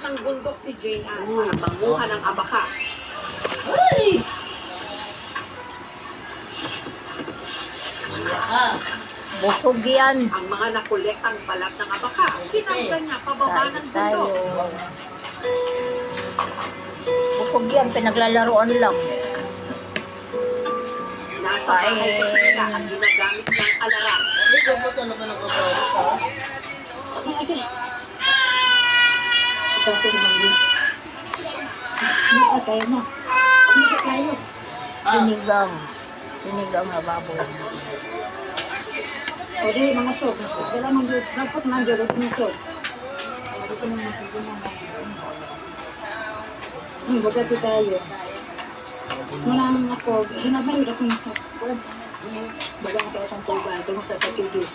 isang bundok si Jane Ann para manguha ng abaka. Ay! Busog yan. Ang mga nakolektang balat ng abaka, kinangga niya pababa ng bundok. Busog yan, pinaglalaroan lang. Nasa bahay kasi nila ang ginagamit ng alarang. Hindi ko po ito nagkakabawin sa. Ate. Ito sa dumangin. Hindi tayo na. Hindi tayo. Sinigang. Sinigang na baboy. O di, mga sog. Kailan mong yun. Dapat nandiyo. Dapat mga sog. Dito naman mga sog. Bagati tayo. Muna naman ako. Hinabay ako na ako. Bagang tayo kang tuba. Ito mo sa patigil.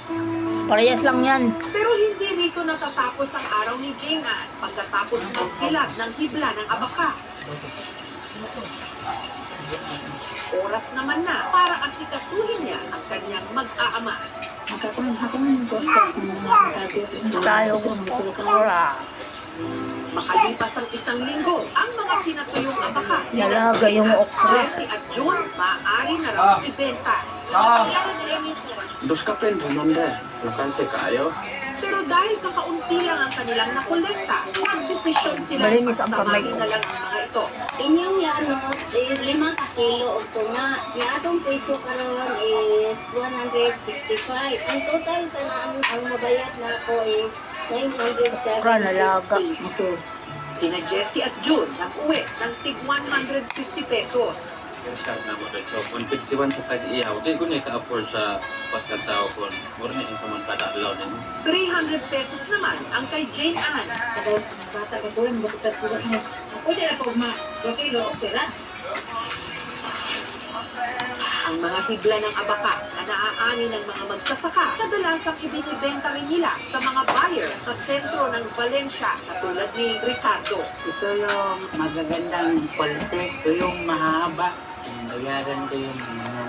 Parehas lang yan. Pero hindi rito natatapos ang araw ni Jane Ann pagkatapos magbilad ng hibla ng abaka. Oras naman na para asikasuhin niya ang kanyang mag-aama. Ako ng postas ng mga katiyos sa school. Tayo Ito ng sulukang. ora. Makalipas ang isang linggo, ang mga pinatuyong abaka ni Nalaga yung okra. Jessie at June, maaari na raw ibenta. Dos ka pen, remember? Nakansi kayo? Pero dahil kakaunti lang ang kanilang nakolekta, nagdesisyon sila Malinis ang kamay pagsamahin ko. na lang ang mga ito. Inyong yanot is 5 ka kilo og tunga. Ni atong presyo karon is 165. Ang total tanang ang mabayad na ako is Okra, nalaga. 970. Ito. Sina Jessie at June nag-uwi ng tig 150 pesos. Start na mo dito. 151 sa tag-iyaw. Di ko na ka-afford sa pagkatao ko. Mura na yung kamantada alaw din. 300 pesos naman ang kay Jane Ann. Sa bata ko doon, magkakat ko mo. Pwede na ko ma. Okay, lo, okay ra. Ang mga hibla ng abaka na naaani ng mga magsasaka, kadalasang ibinibenta rin nila sa mga buyer sa sentro ng Valencia, katulad ni Ricardo. Ito yung magagandang quality. Ito yung mahaba. Bayaran ko yung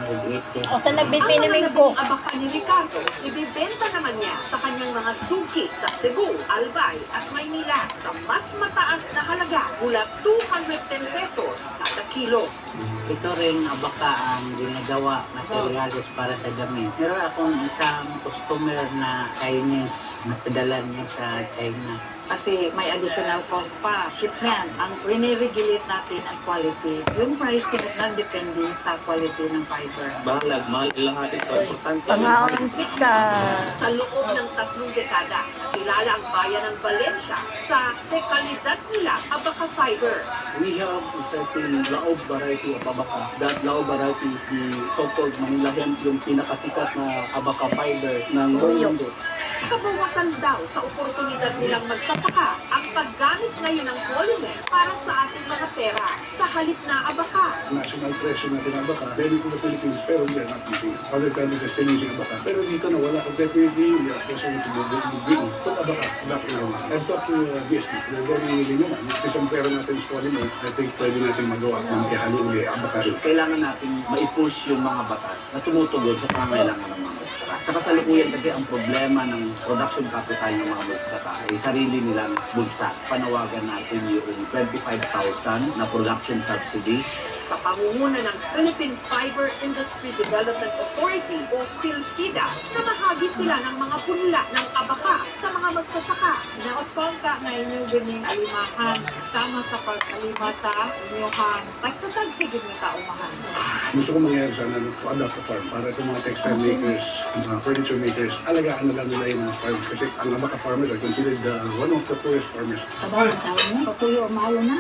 180. O, saan Ang nagbipinimig mga ko? naging abaka ni Ricardo, ibibenta naman niya sa kanyang mga suki sa Cebu, Albay at Maynila sa mas mataas na halaga mula 210 pesos kada kilo. Ito rin abaka ang ginagawa materialis para sa damit. Meron akong isang customer na Chinese na padala niya sa China. Kasi may additional cost pa. Shipment. Ang riniregulate natin ang quality. Yung pricing nandepende sa quality ng fiber. Bahalag, mahal lahat ito. Importante. Pangangkit ka. Sa loob ng 3 dekada, kilala ang bayan ng Valencia sa dekalidad nila abaka fiber. We have a certain Laob variety of abaka. That Laob variety is the so-called Manila hemp, yung pinakasikat na abaka fiber ng buong mundo. Kabawasan daw sa oportunidad nilang magsasaka ang paggamit ngayon ng polymer para sa ating mga pera sa halip na abaka. National presyo natin ang abaka, then in the Philippines, pero we are not using it. Other countries are still using abaka. Pero dito na wala. Definitely, we are pushing to bring put abaka back in our market. I've talked to BSP. They're very willing naman. Since ang pera natin is polymer, I think pwede natin magawa kung ihalo uli abaka rin. Kailangan natin ma-push yung mga batas na tumutugon sa pangangailangan ng mga magsasaka. Sa kasalukuyan kasi ang problema ng production capital ng mga magsasaka ay sarili nilang bulsa. Panawagan natin yung 25,000 na production subsidy. Sa pangunguna ng Philippine Fiber Industry Development Authority o PhilFIDA, namahagi sila ng mga punla ng abaka sa mga magsasaka. Naot ka nga inyong bining alimahan sama sa pagkalima sa inyong tagsatag sa gini kaumahan. Gusto ko mangyari sana to adapt a farm para itong mga textile makers, mga furniture makers, alagaan na lang nila yung mga farms kasi ang abaka farmers are considered one of the poorest farmers. Sabaw ang tawag mo. Papuyo, mahalo na.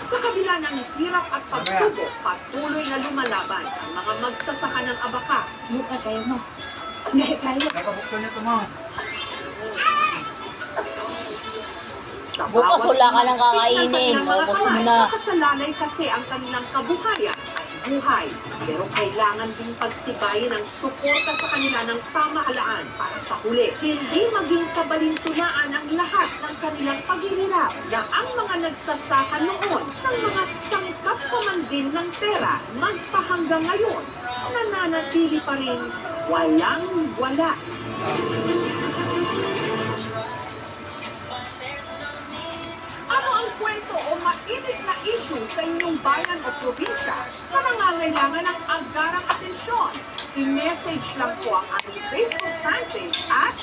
Sa kabila ng hirap at pagsubok, patuloy na lumalaban ang mga magsasaka ng abaka. Buka tayo mo. Hindi tayo. Sa Bukas bawat wala ka nang imagsik ng kakainin. kanilang mga Ubos mo kamay, na. nakasalalay kasi ang kanilang kabuhayan at buhay. Pero kailangan ding pagtibayin ang suporta sa kanila ng pamahalaan para sa huli. Hindi maging kabalintunaan ang lahat ng kanilang paghihirap na ang mga nagsasaka noon ng mga sangkap pa man din ng pera magpahanggang ngayon nananatili pa rin walang wala. issue sa inyong bayan o probinsya na nangangailangan ng agarang atensyon, i-message lang po ang aming Facebook fanpage at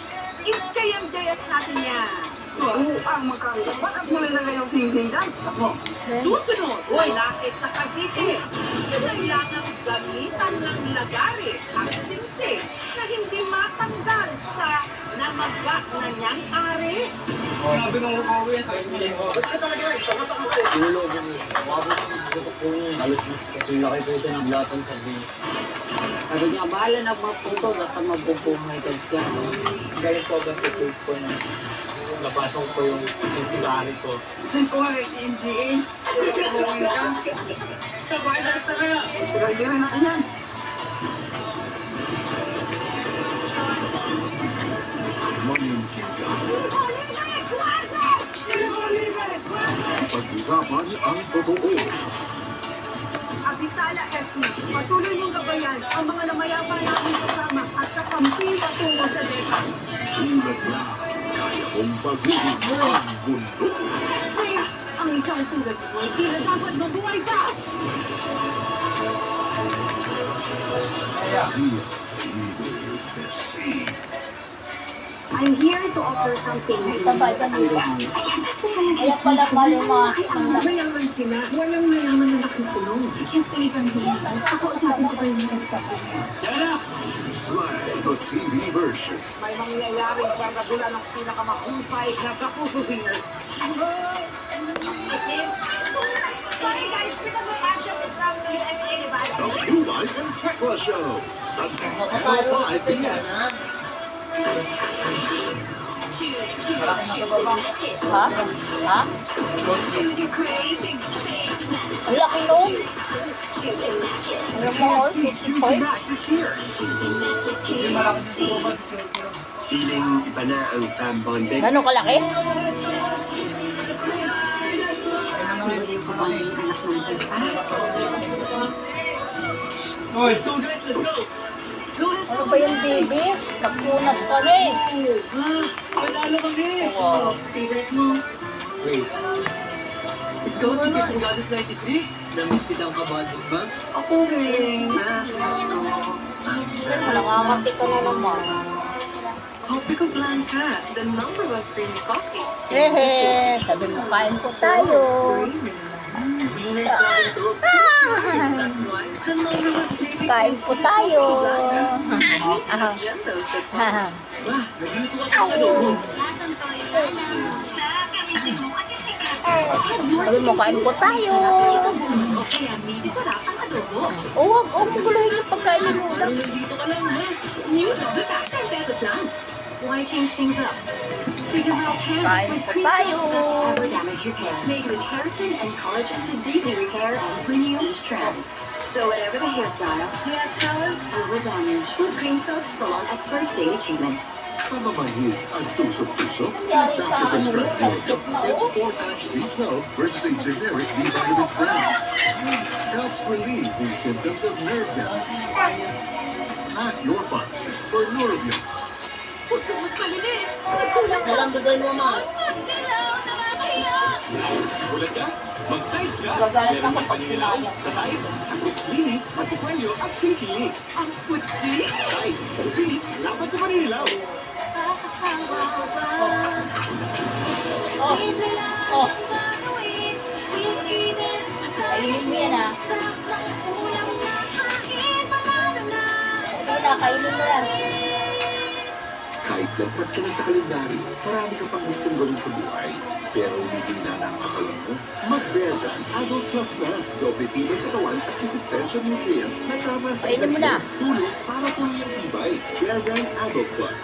i-KMJS natin yan. Ang makalo. Bakit mo nilagay yung sing-sing dyan? Susunod, lalaki sa Cavite. Kailangang gamitan ng lagari ang singsing na hindi matanggal sa namaga na niyang ari. Grabe nung umuwi sa inyo. Basta talaga, pagkatak mo. Tulog yung wabos yung pagkatak po niya. Halos mas kasi laki po siya ng latang sabihin. Sabi niya, bahala na magpuntod at magbubungay ka. Galing po agad ito po na napasok ko yung sinsigari ko. Saan ko nga MGA? Umuwi na ka. Sabay na ito kaya. Pagkailan natin yan. Pag-usapan ang totoo. Abisala Esme, patuloy niyong gabayan ang mga namayapa natin kasama at kakampi patungo sa Dekas. Tulad na, kaya kong pag-ibig ang mundo. Kaya, ang isang tulad mo ay tila dapat mabuhay pa. I'm here to offer something na hindi matanggihan. I can't testify against my Mayaman sila, walang mayaman na nakukulong. I can't believe I'm doing this. Ako, usapin ko pa yung mga SKP. Slide the TV version. May mangyayaring pagkagula ng pinakamahusay na kapuso singer. Sorry guys, because my accent is from USA, diba? The Blue Light and Tekla Show. Sunday, 10:05 p.m. Ha? Ha? Ang laki nun. Alam mo, Hoy? Feeling iba na ang fan bonding. Gano'ng kalaki? Tuloy ko ba yung anak ng tita? Oh, let's go guys, let's go. Ano ba yung baby? Nagpunat ka na eh. Panalo kami. Wow. Favorite mo? Wait. Ikaw si Kitchen Goddess 93? Namiss kitang kabadog ba? Ako rin. Nangangati ka na naman. Copico Blanca, the #1 creamy coffee. Hehe, sabi mo kain po tayo. Winner sa akin to. That's why it's the #1 baby Kain po tayo. Gentos at Ma, nagluto ako ng adobo. Sabi mo kain po tayo. kaya midi sarap ang adobo. Huwag mo guluhin yung pagkain mo. Nandito ka lang, ma. New double pack, 10 pesos lang. Why change things up? Because I can. Kain With po cream tayo. cells best ever damage repair. Made with keratin and collagen to deeply repair and renew each strand. So whatever the hairstyle, you have power over damage. With cream silk salon expert daily treatment. Pamamanhid ang tusok-tusok. Yari Dr. sa ano Prescribed yun, Medical. na It's oh. 4 times B12 versus a generic B vitamins brand. Helps relieve the symptoms of nerve damage. Ask your pharmacist for Neurobion. Huwag kang magpalinis! Nagkulang pa Alam, bigay mo, ma. Magdilaw! Nakakahiya! Ulat ka? Mag-type ka! Gagalit Meron ako ng pag paninilaw kumain. sa type. Tapos linis, matipalyo at kilikili. Ang puti! Type, tapos linis, laban sa paninilaw. Nakakasawa ba? Oh. Simple lang Oh. ang gagawin. Iinit, Kainin mo yan, ah. sarap ng ulam na hain. Panalo na! Wala, kainin mo yan. Kahit lagpas ka na sa kalendaryo, marami ka pang gustong gawin sa buhay. Pero hindi na ang akalan mo. Mag-Bear Brand Adult Plus na. Doble tibay katawan at resistensya nutrients na tama sa Kainin mo na. Tulong para tuloy ang tibay. Bear Brand Adult Plus.